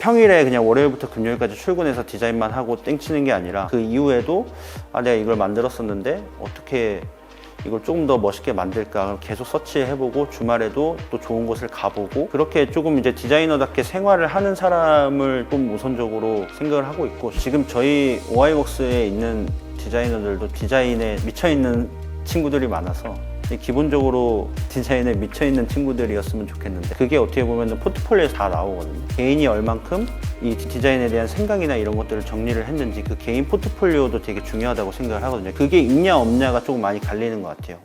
평일에 그냥 월요일부터 금요일까지 출근해서 디자인만 하고 땡치는 게 아니라 그 이후에도 내가 이걸 만들었었는데 어떻게 이걸 조금 더 멋있게 만들까 계속 서치해보고 주말에도 또 좋은 곳을 가보고 그렇게 조금 이제 디자이너답게 생활을 하는 사람을 좀 우선적으로 생각을 하고 있고, 지금 저희 OIworks에 있는 디자이너들도 디자인에 미쳐있는 친구들이 많아서 기본적으로 디자인에 미쳐있는 친구들이었으면 좋겠는데, 그게 어떻게 보면 포트폴리오에서 다 나오거든요. 개인이 얼만큼 이 디자인에 대한 생각이나 이런 것들을 정리를 했는지 그 개인 포트폴리오도 되게 중요하다고 생각을 하거든요. 그게 있냐 없냐가 조금 많이 갈리는 것 같아요.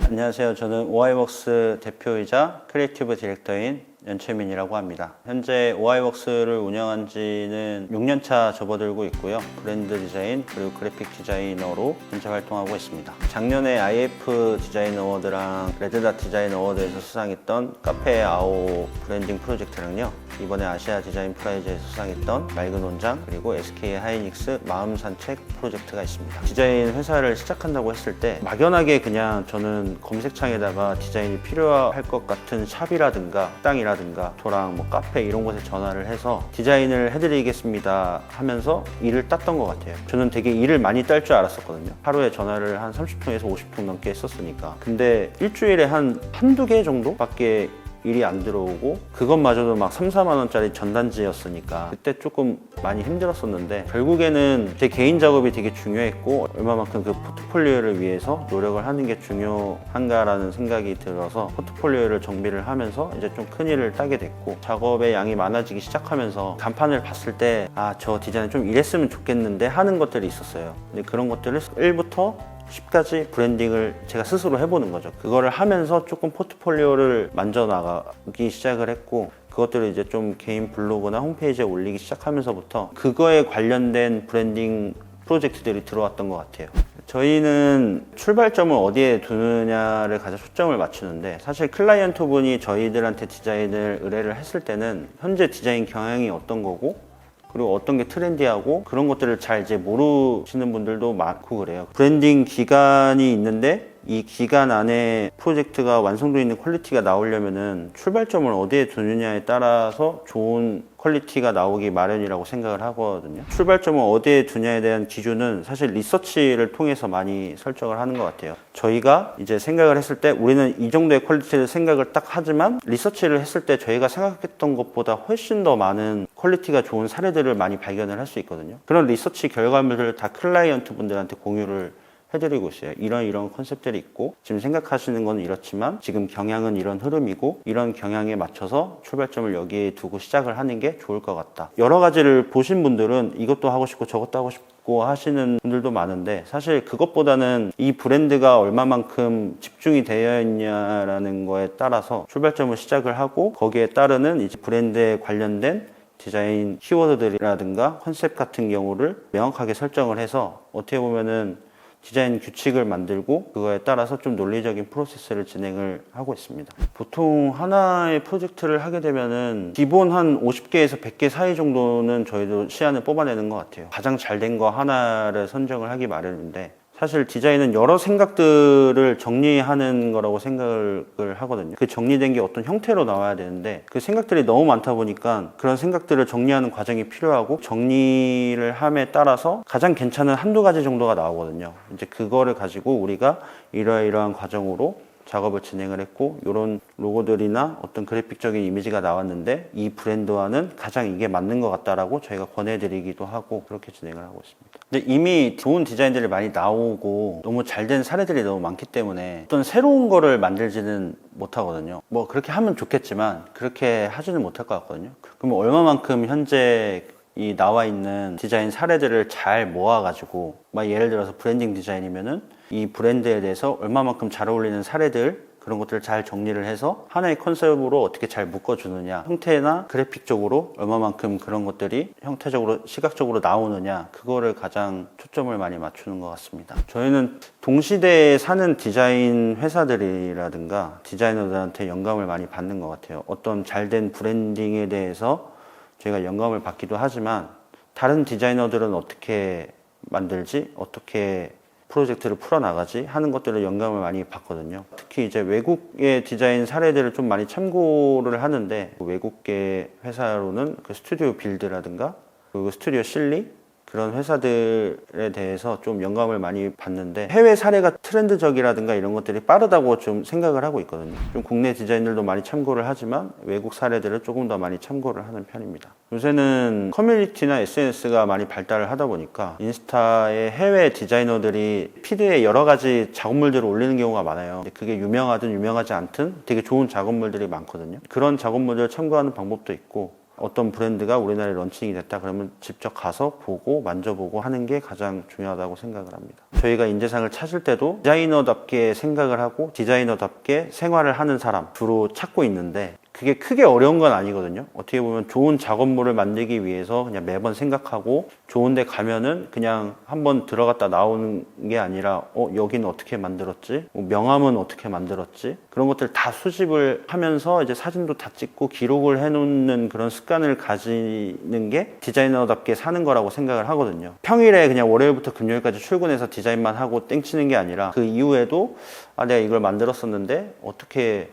안녕하세요. 저는 OIworks 대표이자 크리에이티브 디렉터인 연채민이라고 합니다. 현재 OIworks를 운영한 지는 6년차 접어들고 있고요. 브랜드 디자인 그리고 그래픽 디자이너로 현재 활동하고 있습니다. 작년에 IF 디자인 어워드랑 레드닷 디자인 어워드에서 수상했던 카페 아오 브랜딩 프로젝트랑요, 이번에 아시아 디자인 프라이즈에서 수상했던 맑은 온장, 그리고 SK 하이닉스 마음 산책 프로젝트가 있습니다. 디자인 회사를 시작한다고 했을 때 막연하게 그냥 저는 검색창에다가 디자인이 필요할 것 같은 샵이라든가 식당이라든가 도랑 뭐 카페 이런 곳에 전화를 해서 디자인을 해드리겠습니다 하면서 일을 땄던 것 같아요. 저는 되게 일을 많이 딸 줄 알았었거든요. 하루에 전화를 한 30통에서 50통 넘게 했었으니까. 근데 일주일에 한두 개 정도밖에 일이 안 들어오고, 그것마저도 막 3, 4만 원짜리 전단지였으니까 그때 조금 많이 힘들었었는데, 결국에는 제 개인 작업이 되게 중요했고 얼마만큼 그 포트폴리오를 위해서 노력을 하는 게 중요한가라는 생각이 들어서 포트폴리오를 정비를 하면서 이제 좀 큰 일을 따게 됐고, 작업의 양이 많아지기 시작하면서 간판을 봤을 때 저 디자인 좀 이랬으면 좋겠는데 하는 것들이 있었어요. 근데 그런 것들을 1부터 10까지 브랜딩을 제가 스스로 해보는 거죠. 그거를 하면서 조금 포트폴리오를 만져나가기 시작을 했고, 그것들을 이제 좀 개인 블로그나 홈페이지에 올리기 시작하면서부터 그거에 관련된 브랜딩 프로젝트들이 들어왔던 것 같아요. 저희는 출발점을 어디에 두느냐를 가장 초점을 맞추는데, 사실 클라이언트 분이 저희들한테 디자인을 의뢰를 했을 때는 현재 디자인 경향이 어떤 거고 그리고 어떤 게 트렌디하고 그런 것들을 잘 이제 모르시는 분들도 많고 그래요. 브랜딩 기간이 있는데 이 기간 안에 프로젝트가 완성도 있는 퀄리티가 나오려면은 출발점을 어디에 두느냐에 따라서 좋은 퀄리티가 나오기 마련이라고 생각을 하거든요. 출발점을 어디에 두냐에 대한 기준은 사실 리서치를 통해서 많이 설정을 하는 것 같아요. 저희가 이제 생각을 했을 때 우리는 이 정도의 퀄리티를 생각을 딱 하지만, 리서치를 했을 때 저희가 생각했던 것보다 훨씬 더 많은 퀄리티가 좋은 사례들을 많이 발견을 할 수 있거든요. 그런 리서치 결과물들을 다 클라이언트 분들한테 공유를 해드리고 있어요. 이런 컨셉들이 있고 지금 생각하시는 건 이렇지만 지금 경향은 이런 흐름이고 이런 경향에 맞춰서 출발점을 여기에 두고 시작을 하는 게 좋을 것 같다. 여러 가지를 보신 분들은 이것도 하고 싶고 저것도 하고 싶고 하시는 분들도 많은데, 사실 그것보다는 이 브랜드가 얼마만큼 집중이 되어 있냐라는 거에 따라서 출발점을 시작을 하고 거기에 따르는 이제 브랜드에 관련된 디자인 키워드들이라든가 컨셉 같은 경우를 명확하게 설정을 해서 어떻게 보면은 디자인 규칙을 만들고 그거에 따라서 좀 논리적인 프로세스를 진행을 하고 있습니다. 보통 하나의 프로젝트를 하게 되면은 기본 한 50개에서 100개 사이 정도는 저희도 시안을 뽑아내는 것 같아요. 가장 잘 된 거 하나를 선정을 하기 마련인데, 사실 디자인은 여러 생각들을 정리하는 거라고 생각을 하거든요. 그 정리된 게 어떤 형태로 나와야 되는데 그 생각들이 너무 많다 보니까 그런 생각들을 정리하는 과정이 필요하고, 정리를 함에 따라서 가장 괜찮은 한두 가지 정도가 나오거든요. 이제 그거를 가지고 우리가 이러이러한 과정으로 작업을 진행을 했고, 이런 로고들이나 어떤 그래픽적인 이미지가 나왔는데 이 브랜드와는 가장 이게 맞는 것 같다라고 저희가 권해드리기도 하고 그렇게 진행을 하고 있습니다. 근데 이미 좋은 디자인들이 많이 나오고 너무 잘된 사례들이 너무 많기 때문에 어떤 새로운 거를 만들지는 못하거든요. 뭐 그렇게 하면 좋겠지만 그렇게 하지는 못할 것 같거든요. 그러면 얼마만큼 현재 이 나와 있는 디자인 사례들을 잘 모아가지고, 예를 들어서 브랜딩 디자인이면은 이 브랜드에 대해서 얼마만큼 잘 어울리는 사례들, 그런 것들을 잘 정리를 해서 하나의 컨셉으로 어떻게 잘 묶어주느냐, 형태나 그래픽적으로 얼마만큼 그런 것들이 형태적으로 시각적으로 나오느냐, 그거를 가장 초점을 많이 맞추는 것 같습니다. 저희는 동시대에 사는 디자인 회사들이라든가 디자이너들한테 영감을 많이 받는 것 같아요. 어떤 잘된 브랜딩에 대해서 저희가 영감을 받기도 하지만 다른 디자이너들은 어떻게 만들지? 어떻게 프로젝트를 풀어나가지 하는 것들을 영감을 많이 받거든요. 특히 이제 외국의 디자인 사례들을 좀 많이 참고를 하는데, 외국계 회사로는 그 스튜디오 빌드라든가 그 스튜디오 실리 그런 회사들에 대해서 좀 영감을 많이 받는데, 해외 사례가 트렌드적이라든가 이런 것들이 빠르다고 좀 생각을 하고 있거든요. 좀 국내 디자인들도 많이 참고를 하지만 외국 사례들을 조금 더 많이 참고를 하는 편입니다. 요새는 커뮤니티나 SNS가 많이 발달을 하다 보니까 인스타에 해외 디자이너들이 피드에 여러 가지 작업물들을 올리는 경우가 많아요. 그게 유명하든 유명하지 않든 되게 좋은 작업물들이 많거든요. 그런 작업물들을 참고하는 방법도 있고, 어떤 브랜드가 우리나라에 런칭이 됐다 그러면 직접 가서 보고 만져보고 하는 게 가장 중요하다고 생각을 합니다. 저희가 인재상을 찾을 때도 디자이너답게 생각을 하고 디자이너답게 생활을 하는 사람 주로 찾고 있는데, 그게 크게 어려운 건 아니거든요. 어떻게 보면 좋은 작업물을 만들기 위해서 그냥 매번 생각하고, 좋은 데 가면은 그냥 한번 들어갔다 나오는 게 아니라 여기는 어떻게 만들었지? 명암은 어떻게 만들었지? 그런 것들 다 수집을 하면서 이제 사진도 다 찍고 기록을 해놓는 그런 습관을 가지는 게 디자이너답게 사는 거라고 생각을 하거든요. 평일에 그냥 월요일부터 금요일까지 출근해서 디자인만 하고 땡치는 게 아니라, 그 이후에도 내가 이걸 만들었었는데 어떻게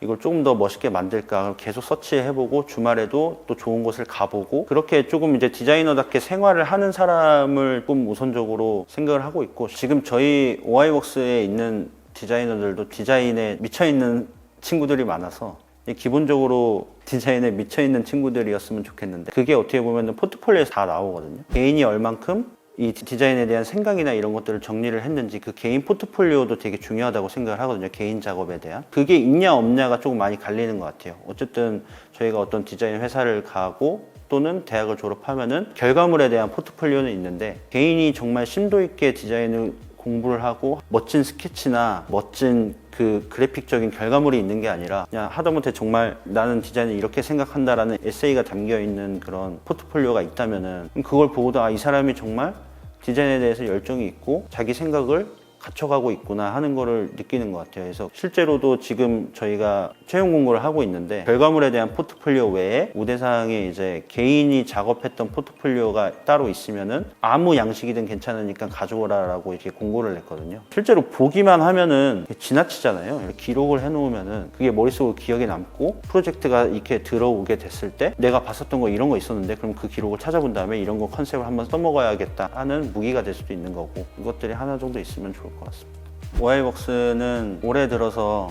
이걸 조금 더 멋있게 만들까 계속 서치해보고, 주말에도 또 좋은 곳을 가보고, 그렇게 조금 이제 디자이너답게 생활을 하는 사람을 좀 우선적으로 생각을 하고 있고, 지금 저희 OIworks에 있는 디자이너들도 디자인에 미쳐있는 친구들이 많아서 기본적으로 디자인에 미쳐있는 친구들이었으면 좋겠는데, 그게 어떻게 보면 포트폴리오에 다 나오거든요. 개인이 얼만큼 이 디자인에 대한 생각이나 이런 것들을 정리를 했는지, 그 개인 포트폴리오도 되게 중요하다고 생각을 하거든요. 개인 작업에 대한. 그게 있냐 없냐가 조금 많이 갈리는 것 같아요. 어쨌든 저희가 어떤 디자인 회사를 가고 또는 대학을 졸업하면은 결과물에 대한 포트폴리오는 있는데, 개인이 정말 심도 있게 디자인을 공부를 하고 멋진 스케치나 멋진 그 그래픽적인 결과물이 있는 게 아니라, 그냥 하다못해 정말 나는 디자인을 이렇게 생각한다라는 에세이가 담겨 있는 그런 포트폴리오가 있다면은, 그걸 보고도 이 사람이 정말 디자인에 대해서 열정이 있고 자기 생각을 갖춰가고 있구나 하는 거를 느끼는 것 같아요. 그래서 실제로도 지금 저희가 채용 공고를 하고 있는데, 결과물에 대한 포트폴리오 외에 우대상에 이제 개인이 작업했던 포트폴리오가 따로 있으면은 아무 양식이든 괜찮으니까 가져오라라고 이렇게 공고를 냈거든요. 실제로 보기만 하면은 지나치잖아요. 이렇게 기록을 해놓으면은 그게 머릿속으로 기억에 남고, 프로젝트가 이렇게 들어오게 됐을 때 내가 봤었던 거 이런 거 있었는데, 그럼 그 기록을 찾아본 다음에 이런 거 컨셉을 한번 써먹어야겠다 하는 무기가 될 수도 있는 거고, 이것들이 하나 정도 있으면 좋을 것 같습니다. OIworks는 올해 들어서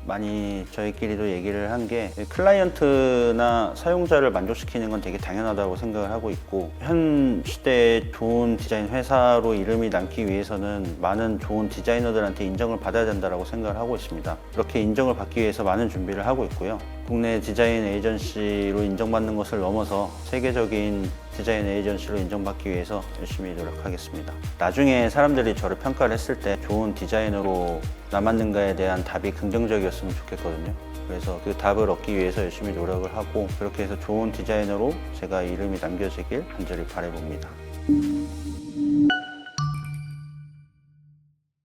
많이 저희끼리도 얘기를 한 게, 클라이언트나 사용자를 만족시키는 건 되게 당연하다고 생각을 하고 있고, 현 시대에 좋은 디자인 회사로 이름이 남기 위해서는 많은 좋은 디자이너들한테 인정을 받아야 된다고 생각을 하고 있습니다. 그렇게 인정을 받기 위해서 많은 준비를 하고 있고요. 국내 디자인 에이전시로 인정받는 것을 넘어서 세계적인 디자인 에이전시로 인정받기 위해서 열심히 노력하겠습니다. 나중에 사람들이 저를 평가를 했을 때 좋은 디자이너로 남았는가에 대한 답이 긍정적이었으면 좋겠거든요. 그래서 그 답을 얻기 위해서 열심히 노력을 하고, 그렇게 해서 좋은 디자이너로 제가 이름이 남겨지길 간절히 바라봅니다.